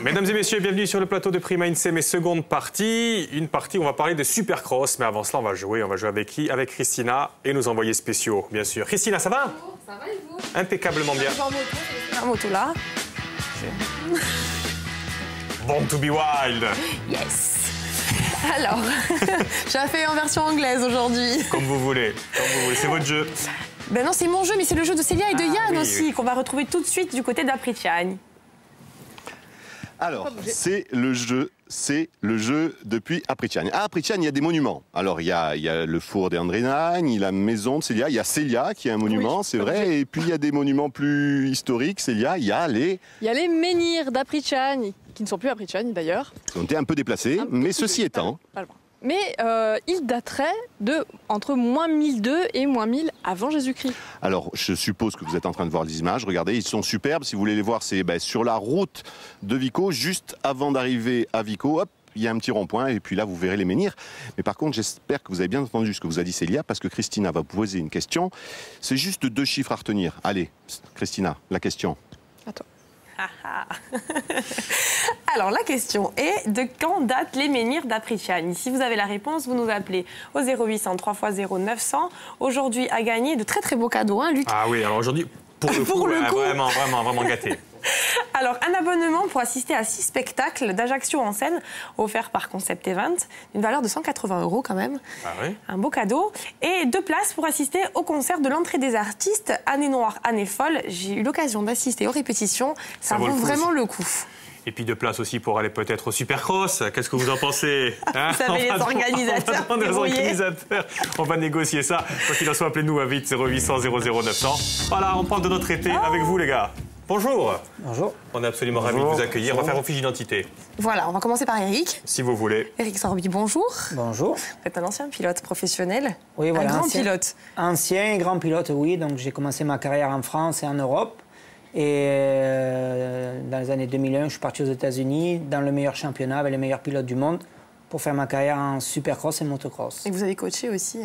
Mesdames et messieurs, bienvenue sur le plateau de Prima INSEE, mes seconde partie. Une partie où on va parler de Supercross, mais avant cela, on va jouer avec qui? Avec Christina et nos envoyés spéciaux, bien sûr. Christina, ça va? Bonjour, ça va et vous? Impeccablement bien. Je suis en moto, la moto là. Born to be wild. Yes. Alors, j'ai fait en version anglaise aujourd'hui. Comme vous voulez, c'est votre jeu. Ben non, c'est mon jeu, mais c'est le jeu de Célia et de Yann aussi, oui. qu'on va retrouver tout de suite du côté d'Apricciani. Alors, c'est le jeu depuis Apricciani. À Apricciani, il y a des monuments. Alors, il y a le four d'Andrenagne, il y a la maison de Célia, il y a Célia qui est un monument, oui, c'est vrai. Et puis, il y a des monuments plus historiques. Célia, il y a les... Il y a les menhirs d'Apricciani, qui ne sont plus Apricciani d'ailleurs. Ils ont été un peu déplacés, mais ceci étant... Pas loin. Mais ils dateraient de entre moins 1002 et moins 1000 avant Jésus-Christ. Alors, je suppose que vous êtes en train de voir les images. Regardez, ils sont superbes. Si vous voulez les voir, c'est sur la route de Vico, juste avant d'arriver à Vico. Hop, il y a un petit rond-point et puis là, vous verrez les menhirs. Mais par contre, j'espère que vous avez bien entendu ce que vous a dit Célia, parce que Christina va vous poser une question. C'est juste 2 chiffres à retenir. Allez, Christina, la question. À toi. Alors, la question est de quand datent les menhirs d'Apricciani? Si vous avez la réponse, vous nous appelez au 0800 3 x 0 900. Aujourd'hui, à gagner de très très beaux cadeaux, hein, Luc? Ah oui, alors aujourd'hui, pour le coup, vraiment gâté. Alors, un abonnement pour assister à 6 spectacles d'Ajaccio en scène, offert par Concept Event, une valeur de 180 € quand même. Ah oui. Un beau cadeau. Et 2 places pour assister au concert de l'entrée des artistes, Année Noire, Année Folle. J'ai eu l'occasion d'assister aux répétitions. Ça vaut vraiment le coup. Et puis 2 places aussi pour aller peut-être au Supercross. Qu'est-ce que vous en pensez? Vous savez, les organisateurs. On va négocier ça. Quoi qu'il en soit, appelez-nous à vite 0800 00 900. Voilà, on parle de notre été avec vous, les gars. Bonjour. Bonjour. On est absolument ravis de vous accueillir. On va faire vos fiches d'identité. Voilà, on va commencer par Eric. Si vous voulez. Eric Sorby, bonjour. Bonjour. Vous êtes un ancien pilote professionnel. Oui, voilà. Un grand pilote. Ancien et grand pilote, oui. Donc j'ai commencé ma carrière en France et en Europe. Et dans les années 2001, je suis parti aux États-Unis dans le meilleur championnat avec les meilleurs pilotes du monde pour faire ma carrière en supercross et motocross. Et vous avez coaché aussi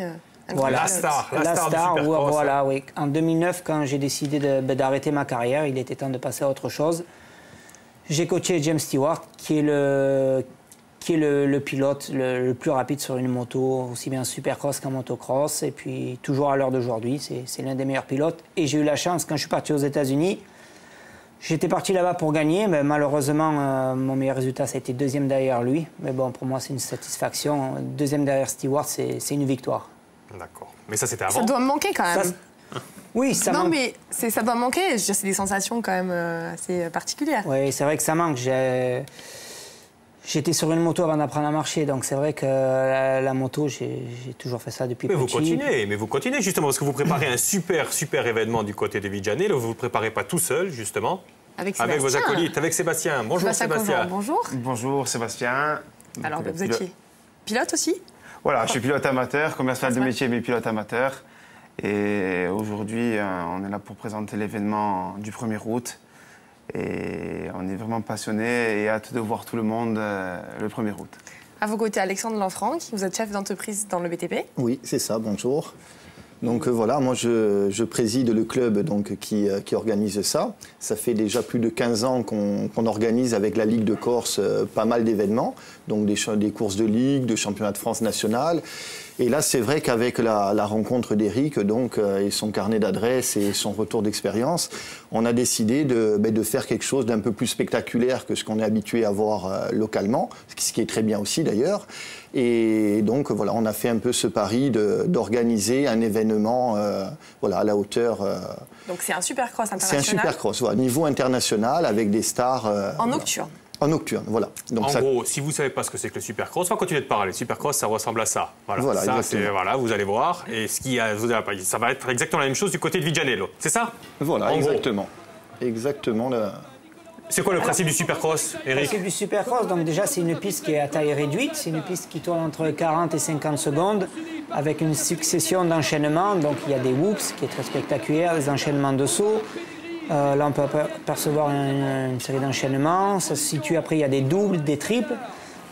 voilà. La star du Supercross. Voilà, oui. En 2009, quand j'ai décidé d'arrêter ma carrière, il était temps de passer à autre chose. J'ai coaché James Stewart, qui est le pilote le plus rapide sur une moto, aussi bien en supercross qu'en motocross. Et puis, toujours à l'heure d'aujourd'hui, c'est l'un des meilleurs pilotes. Et j'ai eu la chance, quand je suis parti aux États-Unis, j'étais parti là-bas pour gagner, mais malheureusement, mon meilleur résultat, ça a été 2e derrière lui. Mais bon, pour moi, c'est une satisfaction. 2e derrière Stewart, c'est une victoire. D'accord. Mais ça, c'était avant. Ça doit me manquer quand même. Oui, ça non, manque. mais ça doit me manquer. Je veux dire, c'est des sensations quand même assez particulières. Oui, c'est vrai que ça manque. J'étais sur une moto avant d'apprendre à marcher, donc c'est vrai que la moto, j'ai toujours fait ça depuis petit. Mais vous continuez justement, parce que vous préparez un super événement du côté de Vigianello. Vous ne vous préparez pas tout seul, justement. Avec vos acolytes, avec Sébastien. Bonjour Sébastien. Bonjour. Bonjour Sébastien. Alors, vous étiez pilote aussi? Voilà, je suis pilote amateur, commercial de métier, mais pilote amateur. Et aujourd'hui, on est là pour présenter l'événement du 1er août. Et on est vraiment passionnés et hâte de voir tout le monde le 1er août. À vos côtés, Alexandre Lanfranc, vous êtes chef d'entreprise dans le BTP. Oui, c'est ça, bonjour. Donc voilà, moi je préside le club donc, qui organise ça. Ça fait déjà plus de 15 ans qu'on organise avec la Ligue de Corse pas mal d'événements, donc des courses de ligue, de championnat de France national. Et là, c'est vrai qu'avec la rencontre d'Éric et son carnet d'adresses et son retour d'expérience, on a décidé de faire quelque chose d'un peu plus spectaculaire que ce qu'on est habitué à voir localement, ce qui est très bien aussi d'ailleurs. Et donc voilà, on a fait un peu ce pari d'organiser un événement à la hauteur. Donc c'est un supercross international. C'est un supercross, voilà, niveau international avec des stars. En nocturne. En nocturne, voilà. Donc en gros, si vous ne savez pas ce que c'est que le Supercross, on va continuer de parler. Le Supercross, ça ressemble à ça. Voilà, ça, vous allez voir. Et ça va être exactement la même chose du côté de Vigianello. C'est ça? Voilà, exactement. Gros. Exactement. C'est quoi le principe du Supercross, Eric? Le principe du Supercross, donc déjà, c'est une piste qui est à taille réduite. C'est une piste qui tourne entre 40 et 50 secondes. avec une succession d'enchaînements. Donc il y a des whoops qui est très spectaculaire, des enchaînements de sauts. Là on peut percevoir une série d'enchaînements. Ça se situe après, il y a des doubles, des triples.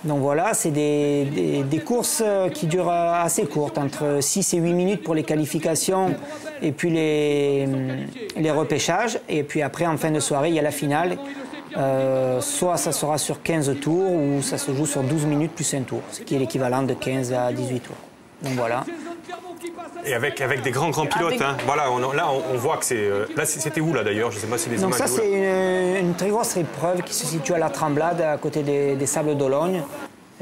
Donc voilà, c'est des courses qui durent assez courtes, entre 6 et 8 minutes pour les qualifications et puis les repêchages. Et puis après, en fin de soirée, il y a la finale. Soit ça sera sur 15 tours ou ça se joue sur 12 minutes plus un tour, ce qui est l'équivalent de 15 à 18 tours. Donc voilà. Et avec des grands pilotes. Hein. Voilà, on voit que c'est... là, c'était où, là, d'ailleurs? Je ne sais pas si c'est des Donc images. ça, c'est une très grosse épreuve qui se situe à la Tremblade, à côté des Sables d'Olonne.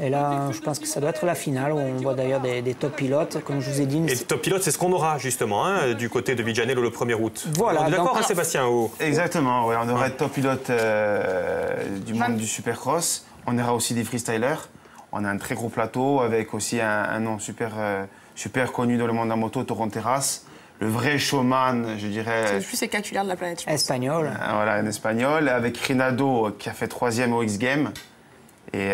Et là, je pense que ça doit être la finale, où on voit d'ailleurs des top pilotes, comme je vous ai dit. Et les top pilotes, c'est ce qu'on aura, justement, hein, du côté de Vigianello le 1er août. Voilà. On est d'accord, hein, Sébastien? Exactement, ouais, on aura top pilote du monde du Supercross. On aura aussi des freestylers. On a un très gros plateau avec aussi un nom super connu dans le monde de la moto, Toron Terrace. Le vrai showman, je dirais. C'est le plus spectaculaire de la planète, je pense. Espagnol. Voilà, un espagnol, avec Rinaldo qui a fait 3e au X-Games. Et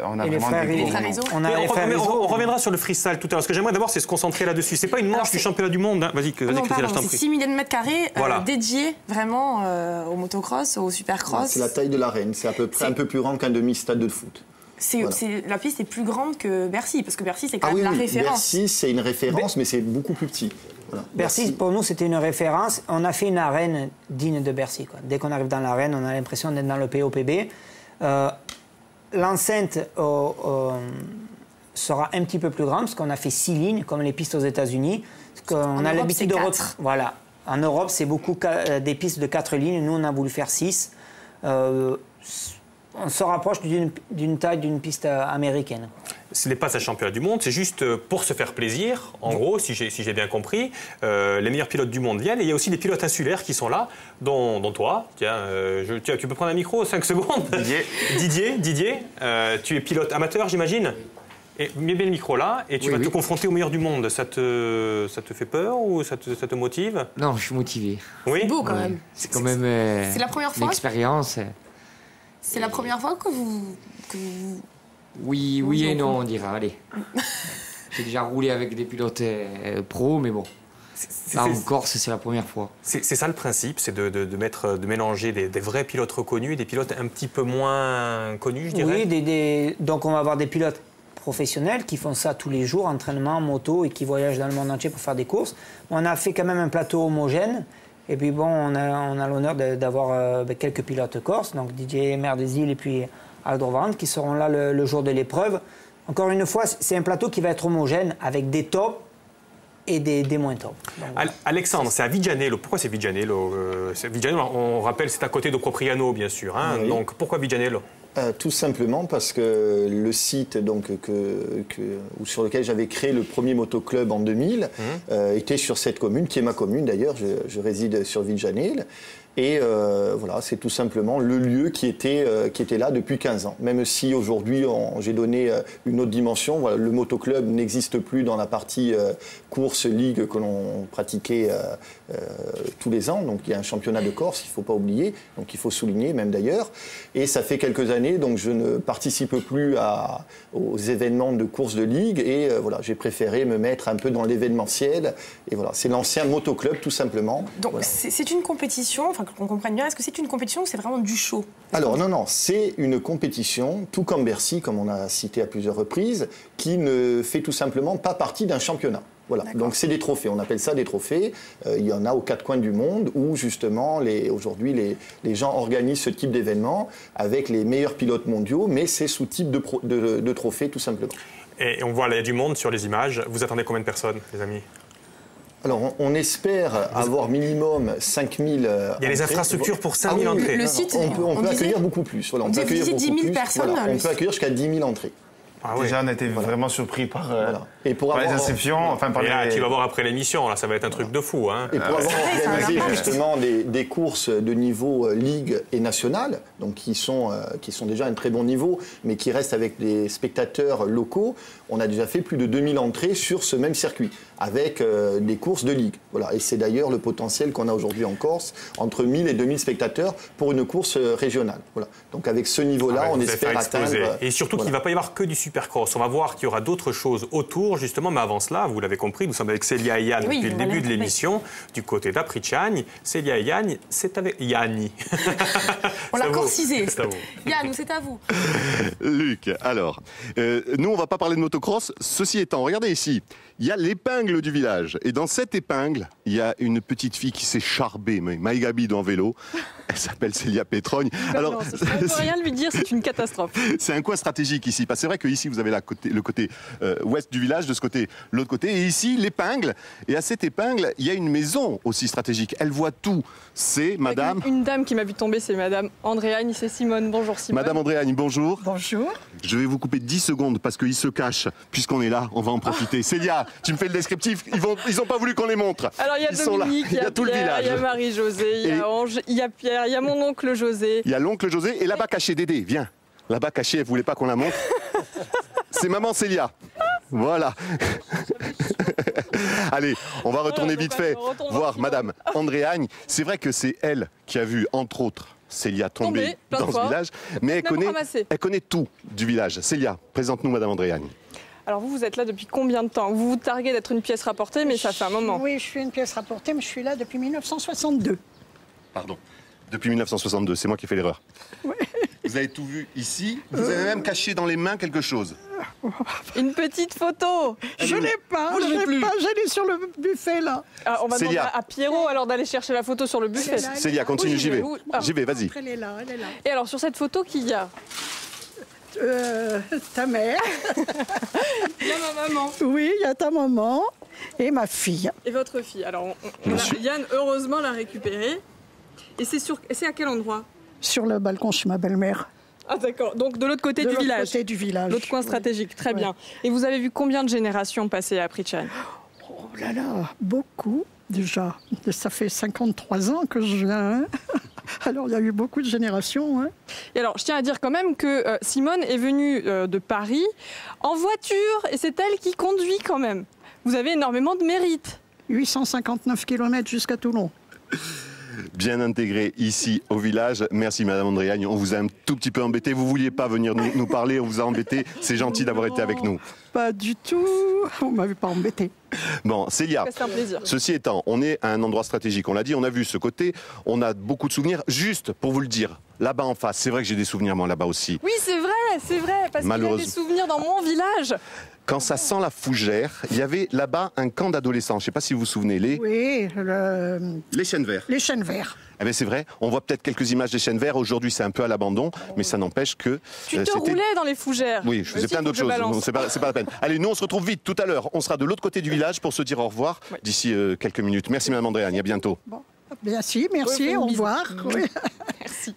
on a Et vraiment Les frères Rizzo. On reviendra sur le freestyle tout à l'heure. Ce que j'aimerais d'abord, c'est se concentrer là-dessus. C'est pas une manche du championnat du monde. Hein. Vas-y, Christina, je t'en c'est prie. 6 millions de mètres carrés Voilà. dédiés vraiment au motocross, au supercross. C'est la taille de l'arène, c'est à peu près un peu plus grand qu'un demi-stade de foot. La piste est plus grande que Bercy, parce que Bercy, c'est quand même la référence. Bercy, c'est une référence, mais c'est beaucoup plus petit. Voilà. Bercy, pour nous, c'était une référence. On a fait une arène digne de Bercy, quoi. Dès qu'on arrive dans l'arène, on a l'impression d'être dans le POPB. L'enceinte sera un petit peu plus grande, parce qu'on a fait 6 lignes, comme les pistes aux États-Unis. On a l'habitude de... Voilà. En Europe, c'est beaucoup des pistes de 4 lignes. Nous, on a voulu faire 6. On se rapproche d'une taille d'une piste américaine. Ce n'est pas un championnat du monde, c'est juste pour se faire plaisir, en gros, si j'ai bien compris. Les meilleurs pilotes du monde viennent, et il y a aussi des pilotes insulaires qui sont là, dont toi. Tiens, tu peux prendre un micro, 5 secondes. Didier, tu es pilote amateur, j'imagine? Et mets bien le micro là, et tu vas te confronter au meilleur du monde. Ça te fait peur ou ça te motive? Non, je suis motivé. Oui. C'est beau quand même. C'est quand même c'est la première fois une expérience. C'est la première fois que vous... Oui et non, on dira. Allez. J'ai déjà roulé avec des pilotes pros, mais bon. Là, en Corse, c'est la première fois. C'est ça le principe, c'est de mélanger des vrais pilotes reconnus et des pilotes un petit peu moins connus, je dirais. Oui, donc on va avoir des pilotes professionnels qui font ça tous les jours, entraînement, moto, et qui voyagent dans le monde entier pour faire des courses. On a fait quand même un plateau homogène. Et puis bon, on a l'honneur d'avoir quelques pilotes corses, donc Didier Maire des Îles et puis Aldrovand, qui seront là le jour de l'épreuve. Encore une fois, c'est un plateau qui va être homogène avec des tops et des moins tops. Donc, Alexandre, c'est à Vigianello. Pourquoi c'est Vigianello? Vigianello, on rappelle, c'est à côté de Propriano, bien sûr. Hein. Oui. Donc pourquoi Vigianello? Tout simplement parce que le site sur lequel j'avais créé le premier motoclub en 2000 était sur cette commune, qui est ma commune d'ailleurs, je réside sur Vigianello. Et voilà, c'est tout simplement le lieu qui était là depuis 15 ans. Même si aujourd'hui, j'ai donné une autre dimension. Voilà, le motoclub n'existe plus dans la partie course ligue que l'on pratiquait tous les ans. Donc il y a un championnat de Corse, il ne faut pas oublier. Donc il faut souligner même d'ailleurs. Et ça fait quelques années, donc je ne participe plus aux événements de course de ligue. Et voilà, j'ai préféré me mettre un peu dans l'événementiel. Et voilà, c'est l'ancien motoclub tout simplement. Donc voilà. c'est une compétition, enfin qu'on comprenne bien, est-ce que c'est une compétition ou c'est vraiment du show? Alors non, c'est une compétition, tout comme Bercy, comme on a cité à plusieurs reprises, qui ne fait tout simplement pas partie d'un championnat. Voilà. Donc c'est des trophées, on appelle ça des trophées. Il y en a aux 4 coins du monde où justement aujourd'hui les gens organisent ce type d'événement avec les meilleurs pilotes mondiaux, mais c'est sous type de trophée tout simplement. Et on voit là, il y a du monde sur les images. Vous attendez combien de personnes, les amis? Alors, on espère avoir minimum 5000 entrées. Il y a les infrastructures pour 5000 entrées. Le site, on peut accueillir beaucoup plus. Voilà, on peut accueillir 10 000 personnes. Voilà, on peut accueillir jusqu'à 10 000 entrées. Ah oui. Déjà, on a été vraiment surpris par, Et pour par les avoir, inscriptions. Enfin, par Et là, les... tu vas voir après l'émission, là, ça va être un truc de fou. Hein. Et pour avoir organisé justement des courses de niveau ligue et nationale, donc qui sont déjà à un très bon niveau, mais qui restent avec des spectateurs locaux, on a déjà fait plus de 2000 entrées sur ce même circuit. avec des courses de ligue. Voilà. Et c'est d'ailleurs le potentiel qu'on a aujourd'hui en Corse, entre 1000 et 2000 spectateurs pour une course régionale. Voilà. Donc avec ce niveau-là, on espère atteindre... Et surtout qu'il ne va pas y avoir que du supercross. On va voir qu'il y aura d'autres choses autour, justement. Mais avant cela, vous l'avez compris, nous sommes avec Célia et Yann depuis le début de l'émission. Du côté d'Apricciani, Célia et Yann, c'est avec Yanni. On l'a corcisé. C'est à vous. Yann, c'est à vous. Luc, alors, nous, on ne va pas parler de motocross. Ceci étant, regardez ici, il y a l'épingle du village. Et dans cette épingle, il y a une petite fille qui s'est charbée, Maïgabi en vélo. Elle s'appelle Célia Pétrogne. Alors, on ne peut rien lui dire, c'est une catastrophe. C'est un coin stratégique ici. Parce que c'est vrai qu'ici, vous avez le côté ouest du village, de ce côté, l'autre côté. Et ici, l'épingle. Et à cette épingle, il y a une maison aussi stratégique. Elle voit tout. C'est madame... Une dame qui m'a vu tomber, c'est madame Andréagne, c'est Simone. Bonjour Simone. Madame Andréagne, bonjour. Bonjour. Je vais vous couper 10 secondes parce qu'il se cache. Puisqu'on est là, on va en profiter. Célia, tu me fais le descriptif. Ils ont pas voulu qu'on les montre. Alors il y a Dominique, il y a tout le Pierre, village. il y a Marie-Josée, il y a Ange, il y a Pierre, il y a mon oncle José. Il y a l'oncle José et là-bas caché Dédé. Viens. Là-bas caché, elle voulait pas qu'on la montre. C'est maman Célia. Voilà. Allez, on va retourner vite fait voir madame Andréagne. C'est vrai que c'est elle qui a vu, entre autres, Célia tomber dans ce village. Mais elle connaît tout du village. Célia, présente-nous madame Andréagne. Alors vous êtes là depuis combien de temps? Vous vous targuez d'être une pièce rapportée, mais ça fait un moment. Oui, je suis une pièce rapportée, mais je suis là depuis 1962. Pardon. Depuis 1962, c'est moi qui ai fait l'erreur. Oui. Vous avez tout vu ici. Vous avez même caché dans les mains quelque chose. Une petite photo. Je l'ai pas, je l'ai pas, je l'ai sur le buffet là. On va demander à Pierrot alors d'aller chercher la photo sur le buffet. Célia, continue, j'y vais. J'y vais, vas-y. Elle est là, elle est là. Et alors sur cette photo, qui y a? Ta mère. Il y a ma maman. Oui, il y a ta maman et ma fille. Et votre fille. Alors Yann, heureusement, l'a récupérée. Et c'est à quel endroit? Sur le balcon chez ma belle-mère. Ah d'accord, donc de l'autre côté du village. De l'autre côté du village. L'autre coin stratégique, très bien. Et vous avez vu combien de générations passer à Apricciani? Oh là là, beaucoup déjà. Ça fait 53 ans que je viens. Alors il y a eu beaucoup de générations. Et alors je tiens à dire quand même que Simone est venue de Paris en voiture et c'est elle qui conduit quand même. Vous avez énormément de mérite. 859 km jusqu'à Toulon. Bien intégré ici au village. Merci Madame Andréagne. On vous a un tout petit peu embêté. Vous vouliez pas venir nous parler, on vous a embêté. C'est gentil d'avoir été avec nous. Pas du tout. On m'avait pas embêté. Bon, Célia, c'est un plaisir. Ceci étant, on est à un endroit stratégique. On l'a dit, on a vu ce côté. On a beaucoup de souvenirs. Juste pour vous le dire, là-bas en face, c'est vrai que j'ai des souvenirs moi là-bas aussi. Oui, c'est vrai. Parce qu'il y a des souvenirs dans mon village. Quand ça sent la fougère, il y avait là-bas un camp d'adolescents. Je ne sais pas si vous vous souvenez. Oui, les chênes verts. Les chênes verts. Eh bien, c'est vrai, on voit peut-être quelques images des chênes verts. Aujourd'hui, c'est un peu à l'abandon, mais ça n'empêche que... Tu te roulais dans les fougères. Oui, je faisais plein d'autres choses. C'est pas la peine. Allez, nous, on se retrouve vite tout à l'heure. On sera de l'autre côté du village pour se dire au revoir d'ici quelques minutes. Merci, Madame Andréagne. À bientôt. Bon. Merci, au revoir. Oui. Merci.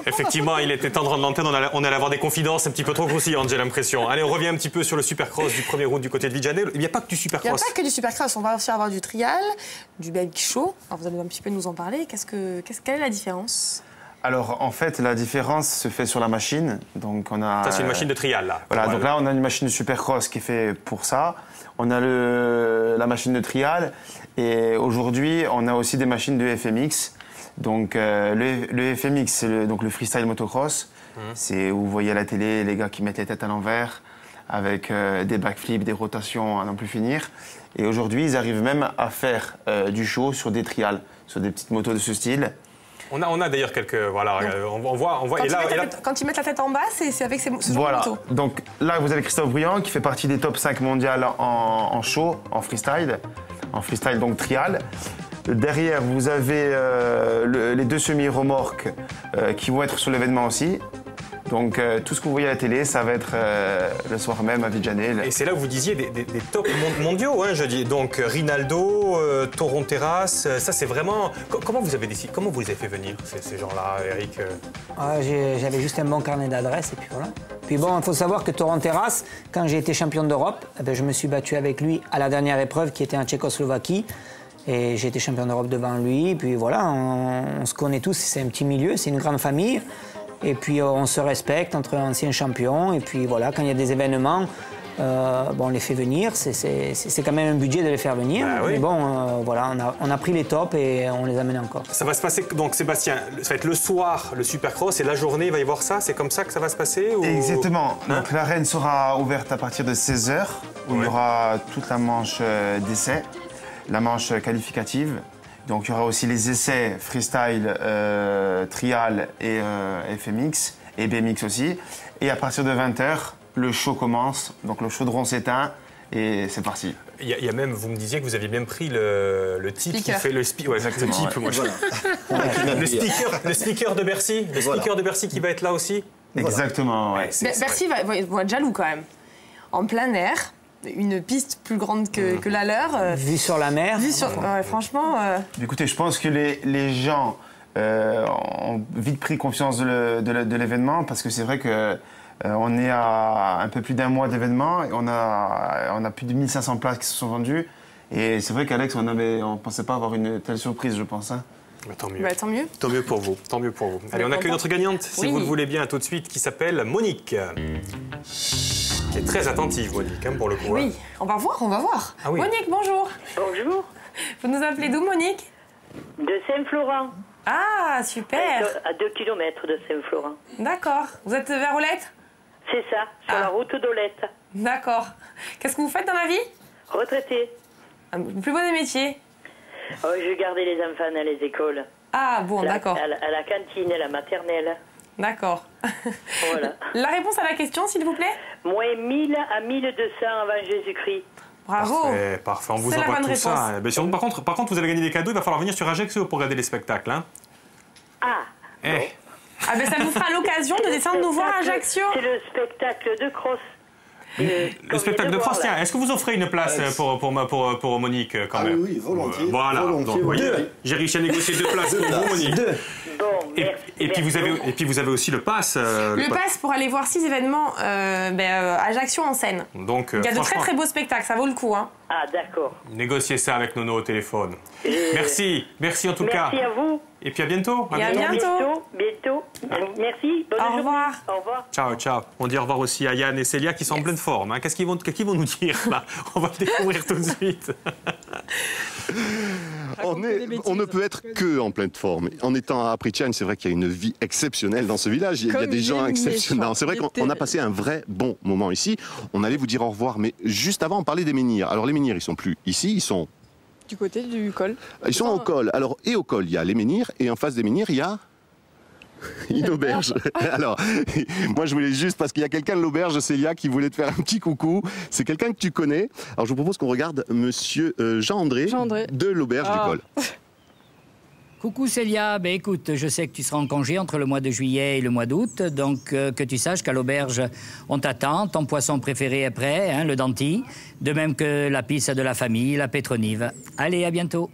Effectivement, il était temps de rendre l'antenne. On allait avoir des confidences un petit peu trop croustillantes, j'ai l'impression. Allez, on revient un petit peu sur le supercross du premier route du côté de Vigiane. Il n'y a pas que du supercross. Il n'y a pas que du supercross. On va aussi avoir du trial, du bike show. Alors, vous allez un petit peu nous en parler. Quelle est la différence? Alors, en fait, la différence se fait sur la machine. Donc, on a... Ça, c'est une machine de trial, là. Voilà, donc là, on a une machine de supercross qui est faite pour ça. On a la machine de trial. Et aujourd'hui, on a aussi des machines de FMX. Donc le FMX, c'est le freestyle motocross. C'est où vous voyez à la télé les gars qui mettent les têtes à l'envers avec des backflips, des rotations à n'en plus finir. Et aujourd'hui, ils arrivent même à faire du show sur des trials, sur des petites motos de ce style. On a d'ailleurs quelques... Voilà, on voit quand ils mettent la tête en bas, c'est avec ce genre voilà. de moto. Donc là, vous avez Christophe Briand qui fait partie des top 5 mondiales en show, en freestyle donc trial. Derrière, vous avez les deux semi-remorques qui vont être sur l'événement aussi. Donc tout ce que vous voyez à la télé, ça va être le soir même à Vigiane. Et c'est là où vous disiez des tops mondiaux, hein, je dis. Donc Rinaldo, Toronteras, ça c'est vraiment... Comment vous avez décidé, comment vous les avez fait venir, ces gens-là, Eric? J'avais juste un bon carnet d'adresses et puis voilà. Puis bon, il faut savoir que Toronteras, quand j'ai été champion d'Europe, je me suis battu avec lui à la dernière épreuve qui était en Tchécoslovaquie. Et j'ai été champion d'Europe devant lui. Puis voilà, on se connaît tous, c'est un petit milieu, c'est une grande famille. Et puis on se respecte entre anciens champions. Et puis voilà, quand il y a des événements, on les fait venir. C'est quand même un budget de les faire venir. Bah oui. Mais bon, voilà, on a pris les tops et on les amène encore. Ça va se passer, donc Sébastien, ça va être le soir, le Supercross, et la journée, il va y avoir ça? C'est comme ça que ça va se passer ou... Exactement. Donc l'arène sera ouverte à partir de 16h, où il y aura toute la manche d'essai, la manche qualificative. Donc il y aura aussi les essais freestyle, trial et FMX, et BMX aussi. Et à partir de 20h, le show commence, donc le chaudron s'éteint, et c'est parti. Il y a même, vous me disiez que vous aviez même pris le type Speaker. qui fait le speaker. Ouais, Exactement, le type, ouais. moi, le speaker de Bercy. Le speaker de Bercy qui va être là aussi. Exactement, ouais. Bercy va être jaloux quand même. En plein air, une piste plus grande que la leur. Vue sur la mer. Ouais, franchement. Écoutez, je pense que les gens ont vite pris confiance de l'événement, parce que c'est vrai que on est à un peu plus d'un mois d'événement et on a plus de 1500 places qui se sont vendues. Et c'est vrai qu'Alex, on ne pensait pas avoir une telle surprise, je pense. Hein. Bah, tant mieux. Bah, tant mieux. Tant mieux pour vous. Tant mieux pour vous. Allez, on accueille notre gagnante, si Oui. vous le voulez bien, tout de suite, qui s'appelle Monique. Elle est très attentive, Monique, hein, pour le coup. Oui, on va voir. Ah oui. Monique, bonjour. Bonjour, Vous nous appelez d'où, Monique? de Saint-Florent, Ah, super. à 2 km de Saint-Florent. D'accord. Vous êtes vers Olette? C'est ça, sur la route d'Olette. D'accord. Qu'est-ce que vous faites dans la vie? Retraité. Le plus beau des métiers. Oh, je gardais les enfants dans les écoles. Ah, bon, d'accord. À la cantine, à la maternelle. D'accord. Voilà. La réponse à la question, s'il vous plaît? Moins 1000 à 1200 avant Jésus-Christ. Bravo. Parfait. On vous C'est la envoie bonne tout ça. réponse. Ben, sinon, par contre, vous allez gagner des cadeaux. Il va falloir venir sur Ajaccio pour regarder les spectacles. Hein. Ah, Eh. Ah ben ça vous fera l'occasion de descendre nous voir à Ajaccio. c'est le spectacle de cross. Le spectacle de cross, tiens, est-ce que vous offrez une place pour Monique quand même? oui, volontiers. Voilà. Volontiers, Donc, vous voyez, oui. j'ai réussi à négocier 2 places pour vous, Monique. Bon, merci. Et puis merci vous avez aussi le pass. Le pass pour aller voir 6 événements Ajaccio en scène. Donc, Il y a de très franchement, très beaux spectacles, ça vaut le coup. Hein. Ah, d'accord. négociez ça avec Nono au téléphone. Merci en tout cas. Merci à vous. Et puis à bientôt. Et à bientôt. Bientôt. Merci. Bonne Au journée. revoir. Au revoir. Ciao. On dit au revoir aussi à Yann et Célia qui sont en pleine forme. Hein. Qu'est-ce qu'ils vont nous dire là? On va le découvrir tout de suite. On ne peut être que en pleine forme. En étant à Apritchane, c'est vrai qu'il y a une vie exceptionnelle dans ce village. Il y a Comme des gens il est exceptionnels. méchant. C'est vrai Il est qu'on a passé un vrai bon moment ici. On allait vous dire au revoir, mais juste avant, on parlait des menhirs. Alors les menhirs, ils sont plus ici, ils sont Du côté du col. au col. Alors, et au col, il y a les menhirs, et en face des menhirs, il y a une auberge. Alors, moi, je voulais juste, parce qu'il y a quelqu'un de l'auberge, Célia, qui voulait te faire un petit coucou. C'est quelqu'un que tu connais. Alors, je vous propose qu'on regarde monsieur Jean-André de l'auberge du col. Coucou Célia, ben écoute, je sais que tu seras en congé entre le mois de juillet et le mois d'août, donc que tu saches qu'à l'auberge, on t'attend, ton poisson préféré est prêt, hein, le danti, de même que la pisse de la famille, la pétronive. Allez, à bientôt.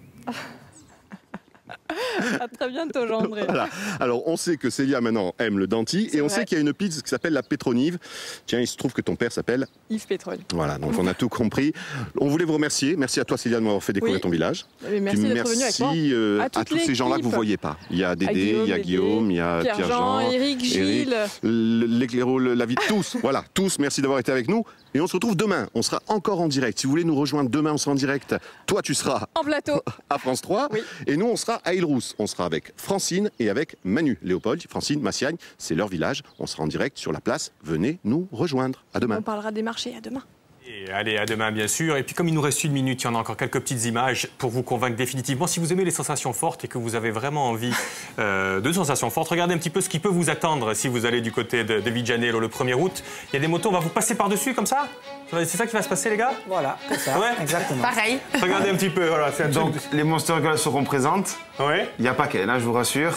À très bientôt, Jean-André. Voilà. Alors, on sait que Célia, maintenant, aime le danti, et on sait qu'il y a une pizza qui s'appelle la pétronive. Tiens, il se trouve que ton père s'appelle Yves Pétrole. Voilà, donc on a tout compris. On voulait vous remercier. Merci à toi, Célia, de m'avoir fait découvrir ton village. Et merci d'être venu avec moi. Merci à tous ces gens-là que vous ne voyez pas. Il y a Dédé, il y a Guillaume, il y a Pierre-Jean, Eric, Gilles. l'éclairo, la vie, tous. Voilà, tous, merci d'avoir été avec nous. Et on se retrouve demain. On sera encore en direct. Si vous voulez nous rejoindre demain, on sera en direct. Toi, tu seras en plateau à France 3. Oui. Et nous, on sera à Île-Rousse. On sera avec Francine et avec Manu Léopold. Francine, Massiagne, c'est leur village. On sera en direct sur la place. Venez nous rejoindre. À demain. On parlera des marchés. À demain. Et allez, à demain, bien sûr. Et puis, comme il nous reste 1 minute, il y en a encore quelques petites images pour vous convaincre définitivement. Si vous aimez les sensations fortes et que vous avez vraiment envie de sensations fortes, regardez un petit peu ce qui peut vous attendre si vous allez du côté de Vigianello le 1er août. Il y a des motos, on va vous passer par-dessus comme ça? C'est ça qui va se passer, les gars? Voilà, c'est ça. Ouais. Exactement. Pareil. Regardez un petit peu. Voilà, c'est un Donc, truc. les Monster Girls seront présentes. Ouais. Il n'y a pas qu'elle, hein, je vous rassure.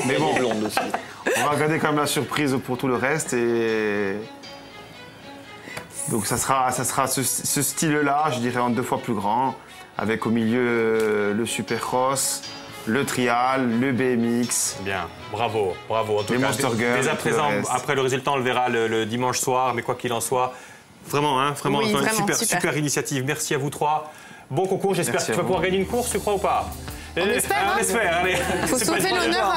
Mais bon, on va garder quand même la surprise pour tout le reste. Et donc, ça sera ce style-là, je dirais, en 2 fois plus grand, avec au milieu le Supercross, le trial, le BMX. Bien, bravo. En tout Les cas, Monster Girls, dès à tout le présent, reste. après le résultat, on le verra le dimanche soir, mais quoi qu'il en soit, vraiment, Oui, vraiment, super initiative. Merci à vous 3. Bon concours, j'espère Merci que tu à vas vous. pouvoir gagner une course, tu crois ou pas? On espère, hein. On espère, allez. Faut C'est pas sauver une- l'honneur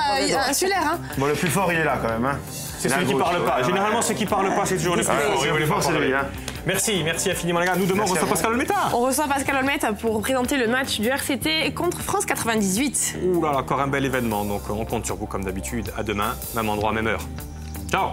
insulaire. Hein. Bon, le plus fort, il est là quand même. Hein. C'est celui qui parle pas. Généralement, ceux qui parlent pas, c'est toujours les plus forts. C'est lui, hein. Merci infiniment les gars. Nous demain, on reçoit Pascal Olmeta. On reçoit Pascal Olmeta pour présenter le match du RCT contre France 98. Ouh là là, encore un bel événement. Donc on compte sur vous comme d'habitude. À demain, même endroit, même heure. Ciao.